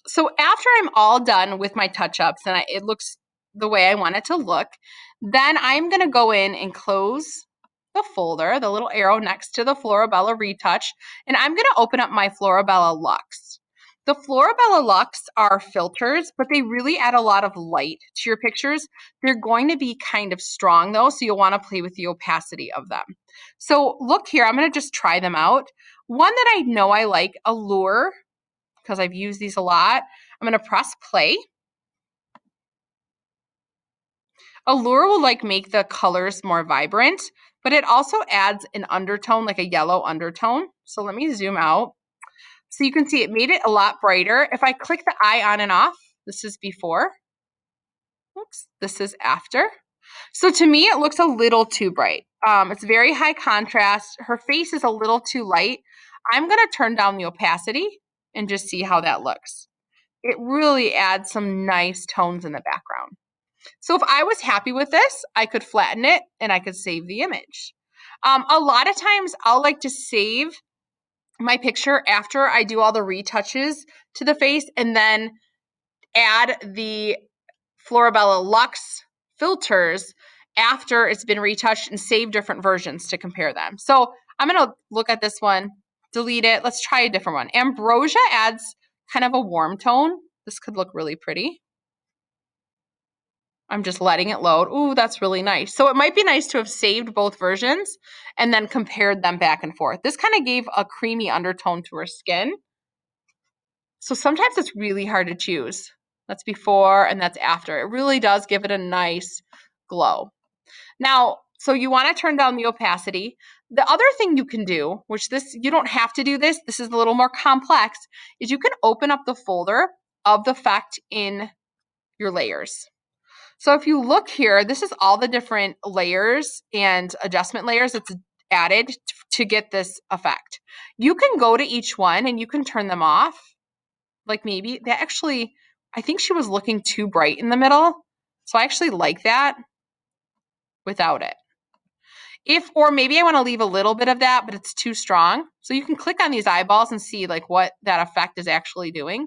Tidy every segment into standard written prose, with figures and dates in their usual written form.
So after I'm all done with my touch-ups and it looks the way I want it to look, then I'm going to go in and close the folder, the little arrow next to the Florabella Retouch, and I'm going to open up my Florabella Luxe. The Florabella Luxe are filters, but they really add a lot of light to your pictures. They're going to be kind of strong though, so you'll want to play with the opacity of them. So look here, I'm going to just try them out. One that I know I like, Allure, because I've used these a lot. I'm going to press play. Allure will make the colors more vibrant, but it also adds an undertone, like a yellow undertone. So let me zoom out. So you can see it made it a lot brighter. If I click the eye on and off, this is before. Oops, this is after. So to me, it looks a little too bright. It's very high contrast. Her face is a little too light. I'm going to turn down the opacity and just see how that looks. It really adds some nice tones in the background. So if I was happy with this, I could flatten it and I could save the image. A lot of times I'll like to save my picture after I do all the retouches to the face and then add the Florabella Luxe filters after it's been retouched and save different versions to compare them. So I'm going to look at this one, delete it. Let's try a different one. Ambrosia adds kind of a warm tone. This could look really pretty. I'm just letting it load. Ooh, that's really nice. So it might be nice to have saved both versions and then compared them back and forth. This kind of gave a creamy undertone to her skin. So sometimes it's really hard to choose. That's before and that's after. It really does give it a nice glow. Now, so you want to turn down the opacity. The other thing you can do, which you don't have to do this is a little more complex, is you can open up the folder of the effect in your layers. So if you look here, this is all the different layers and adjustment layers that's added to get this effect. You can go to each one and you can turn them off. Like maybe that actually, I think she was looking too bright in the middle. So I actually like that without it. Or maybe I want to leave a little bit of that, but it's too strong. So you can click on these eyeballs and see like what that effect is actually doing.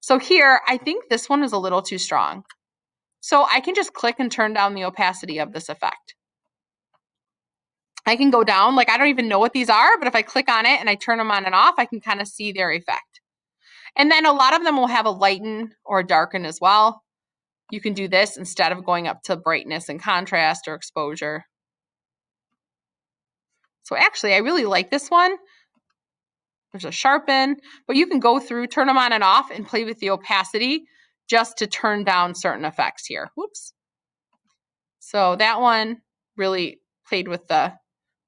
So here, I think this one is a little too strong. So I can just click and turn down the opacity of this effect. I can go down, like I don't even know what these are, but if I click on it and I turn them on and off, I can kind of see their effect. And then a lot of them will have a lighten or a darken as well. You can do this instead of going up to brightness and contrast or exposure. So actually, I really like this one. There's a sharpen, but you can go through, turn them on and off, and play with the opacity just to turn down certain effects here. Whoops. So that one really played with the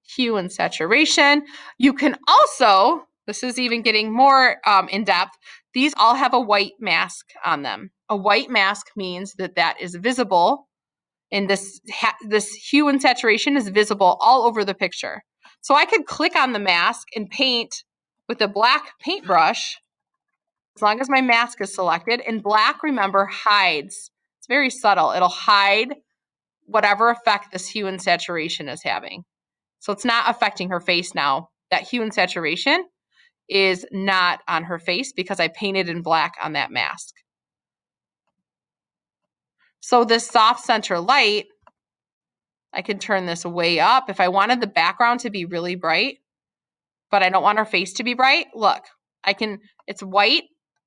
hue and saturation. You can also, this is even getting more in depth, these all have a white mask on them. A white mask means that is visible, and this hue and saturation is visible all over the picture. So I could click on the mask and paint with a black paintbrush, as long as my mask is selected. And black, remember, hides. It's very subtle. It'll hide whatever effect this hue and saturation is having. So it's not affecting her face now. That hue and saturation is not on her face because I painted in black on that mask. So this soft center light, I can turn this way up. If I wanted the background to be really bright, but I don't want her face to be bright, look, it's white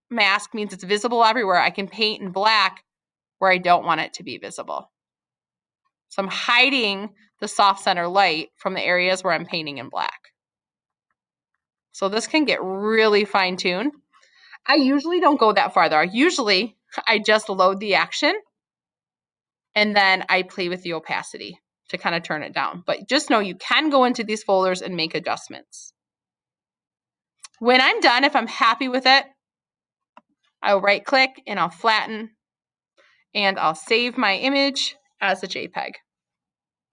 mask means it's visible everywhere. I can paint in black where I don't want it to be visible. So I'm hiding the soft center light from the areas where I'm painting in black. So this can get really fine-tuned. I usually don't go that far though. Usually I just load the action and then I play with the opacity to kind of turn it down. But just know you can go into these folders and make adjustments. When I'm done, if I'm happy with it, I'll right click and I'll flatten and I'll save my image as a JPEG.